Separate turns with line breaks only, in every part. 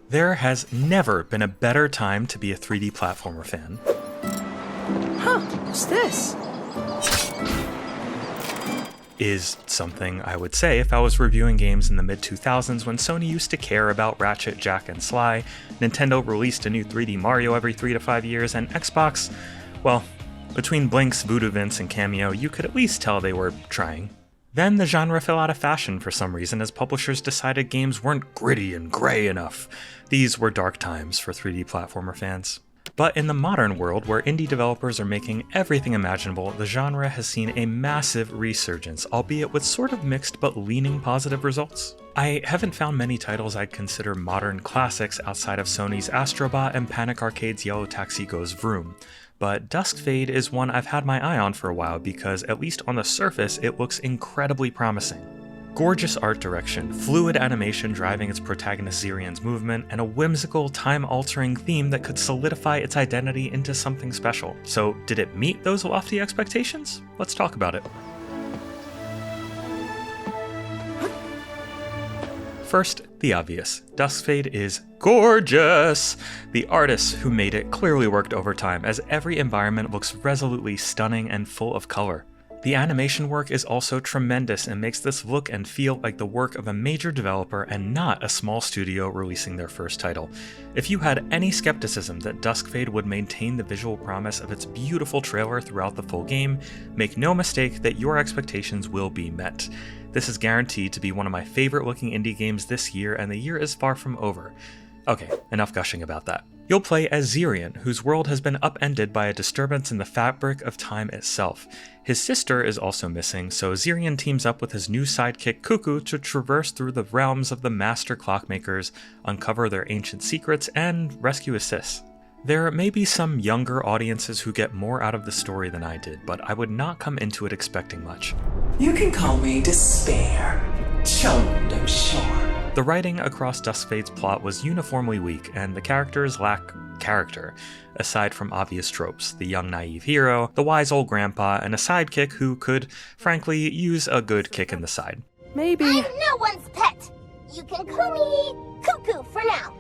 There has never been a better time to be a 3D platformer fan.
Huh, what's this?
Is something I would say if I was reviewing games in the mid-2000s when Sony used to care about Ratchet, Jack, and Sly, Nintendo released a new 3D Mario every 3 to 5 years, and Xbox, well, between Blinks, Voodoo Vince, and Cameo, you could at least tell they were trying. Then the genre fell out of fashion for some reason as publishers decided games weren't gritty and grey enough. These were dark times for 3D platformer fans. But in the modern world, where indie developers are making everything imaginable, the genre has seen a massive resurgence, albeit with sort of mixed but leaning positive results. I haven't found many titles I'd consider modern classics outside of Sony's Astrobot and Panic Arcade's Yellow Taxi Goes Vroom, but Duskfade is one I've had my eye on for a while because, at least on the surface, it looks incredibly promising. Gorgeous art direction, fluid animation driving its protagonist Zirian's movement, and a whimsical, time-altering theme that could solidify its identity into something special. So, did it meet those lofty expectations? Let's talk about it. First, the obvious. Duskfade is gorgeous! The artists who made it clearly worked overtime, as every environment looks resolutely stunning and full of color. The animation work is also tremendous and makes this look and feel like the work of a major developer and not a small studio releasing their first title. If you had any skepticism that Duskfade would maintain the visual promise of its beautiful trailer throughout the full game, make no mistake that your expectations will be met. This is guaranteed to be one of my favorite looking indie games this year, and the year is far from over. Okay, enough gushing about that. You'll play as Zirian, whose world has been upended by a disturbance in the fabric of time itself. His sister is also missing, so Zirian teams up with his new sidekick Cuckoo to traverse through the realms of the master clockmakers, uncover their ancient secrets, and rescue his sis. There may be some younger audiences who get more out of the story than I did, but I would not come into it expecting much.
You can call me Despair. Chummed, I'm sure.
The writing across Duskfade's plot was uniformly weak, and the characters lack character, aside from obvious tropes: the young naive hero, the wise old grandpa, and a sidekick who could, frankly, use a good kick in the side.
Maybe.
I'm no one's pet! You can call me Cuckoo for now.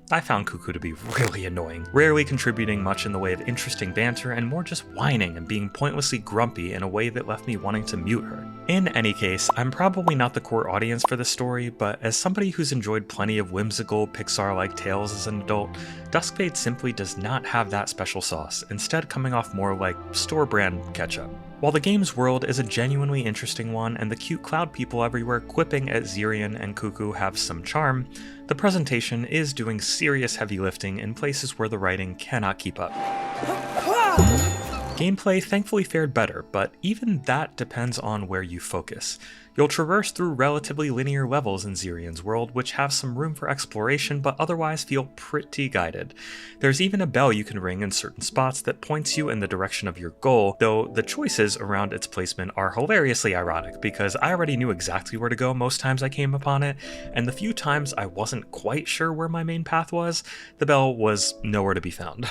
I found Cuckoo to be really annoying, rarely contributing much in the way of interesting banter and more just whining and being pointlessly grumpy in a way that left me wanting to mute her. In any case, I'm probably not the core audience for this story, but as somebody who's enjoyed plenty of whimsical, Pixar-like tales as an adult, Duskfade simply does not have that special sauce, instead coming off more like store-brand ketchup. While the game's world is a genuinely interesting one and the cute cloud people everywhere quipping at Zirian and Cuckoo have some charm, the presentation is doing serious heavy lifting in places where the writing cannot keep up. Gameplay thankfully fared better, but even that depends on where you focus. You'll traverse through relatively linear levels in Zirian's world, which have some room for exploration but otherwise feel pretty guided. There's even a bell you can ring in certain spots that points you in the direction of your goal, though the choices around its placement are hilariously ironic because I already knew exactly where to go most times I came upon it, and the few times I wasn't quite sure where my main path was, the bell was nowhere to be found.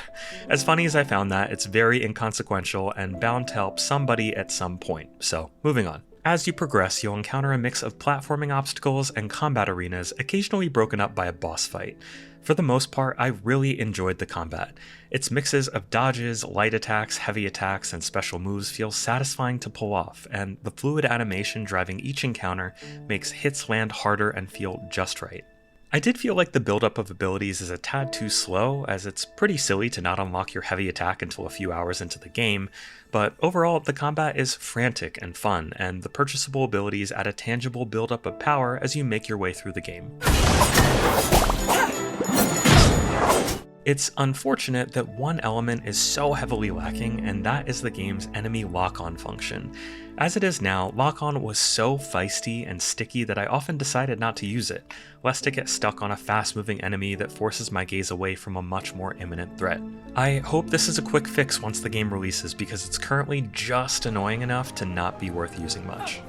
As funny as I found that, it's very inconsequential and bound to help somebody at some point, so moving on. As you progress, you'll encounter a mix of platforming obstacles and combat arenas, occasionally broken up by a boss fight. For the most part, I really enjoyed the combat. Its mixes of dodges, light attacks, heavy attacks, and special moves feel satisfying to pull off, and the fluid animation driving each encounter makes hits land harder and feel just right. I did feel like the buildup of abilities is a tad too slow, as it's pretty silly to not unlock your heavy attack until a few hours into the game, but overall the combat is frantic and fun, and the purchasable abilities add a tangible buildup of power as you make your way through the game. It's unfortunate that one element is so heavily lacking, and that is the game's enemy lock-on function. As it is now, lock-on was so feisty and sticky that I often decided not to use it, lest it get stuck on a fast-moving enemy that forces my gaze away from a much more imminent threat. I hope this is a quick fix once the game releases because it's currently just annoying enough to not be worth using much.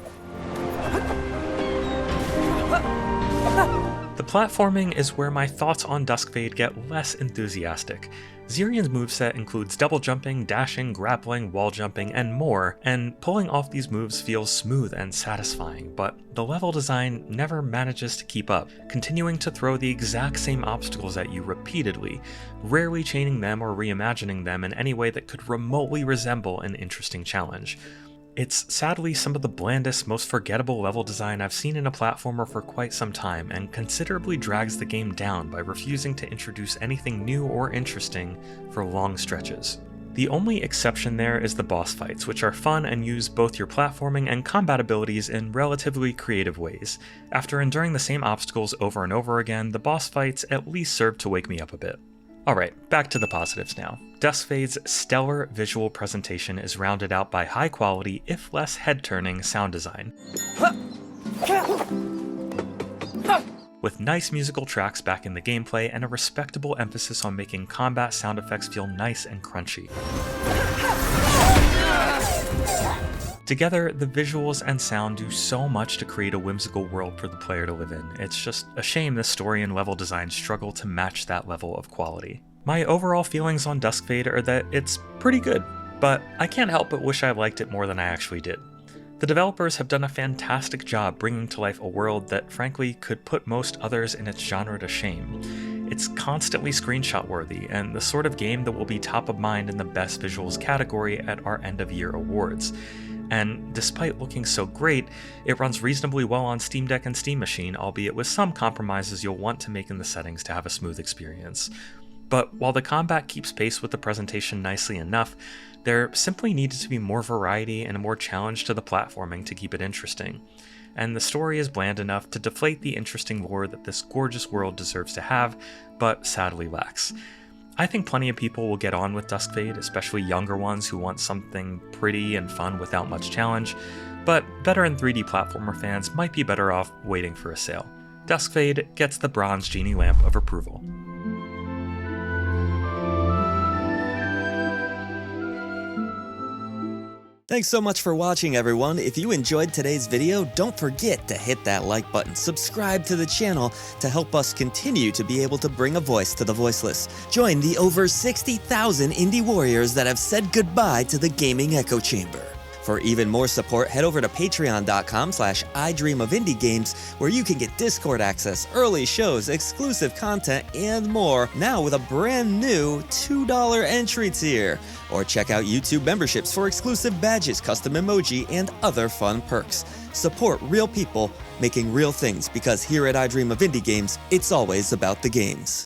The platforming is where my thoughts on Duskfade get less enthusiastic. Zirian's moveset includes double jumping, dashing, grappling, wall jumping, and more, and pulling off these moves feels smooth and satisfying, but the level design never manages to keep up, continuing to throw the exact same obstacles at you repeatedly, rarely chaining them or reimagining them in any way that could remotely resemble an interesting challenge. It's sadly some of the blandest, most forgettable level design I've seen in a platformer for quite some time, and considerably drags the game down by refusing to introduce anything new or interesting for long stretches. The only exception there is the boss fights, which are fun and use both your platforming and combat abilities in relatively creative ways. After enduring the same obstacles over and over again, the boss fights at least serve to wake me up a bit. Alright, back to the positives now. Duskfade's stellar visual presentation is rounded out by high quality, if less head-turning, sound design. With nice musical tracks back in the gameplay and a respectable emphasis on making combat sound effects feel nice and crunchy. Together, the visuals and sound do so much to create a whimsical world for the player to live in. It's just a shame the story and level design struggle to match that level of quality. My overall feelings on Duskfade are that it's pretty good, but I can't help but wish I liked it more than I actually did. The developers have done a fantastic job bringing to life a world that frankly could put most others in its genre to shame. It's constantly screenshot worthy, and the sort of game that will be top of mind in the best visuals category at our end of year awards. And despite looking so great, it runs reasonably well on Steam Deck and Steam Machine, albeit with some compromises you'll want to make in the settings to have a smooth experience. But while the combat keeps pace with the presentation nicely enough, there simply needed to be more variety and a more challenge to the platforming to keep it interesting. And the story is bland enough to deflate the interesting lore that this gorgeous world deserves to have, but sadly lacks. I think plenty of people will get on with Duskfade, especially younger ones who want something pretty and fun without much challenge, but veteran 3D platformer fans might be better off waiting for a sale. Duskfade gets the bronze genie lamp of approval.
Thanks so much for watching, everyone. If you enjoyed today's video, don't forget to hit that like button, subscribe to the channel to help us continue to be able to bring a voice to the voiceless. Join the over 60,000 indie warriors that have said goodbye to the gaming echo chamber. For even more support, head over to patreon.com/idreamofindiegames, where you can get Discord access, early shows, exclusive content, and more, now with a brand new $2 entry tier. Or check out YouTube memberships for exclusive badges, custom emoji, and other fun perks. Support real people making real things, because here at I Dream of Indie Games, it's always about the games.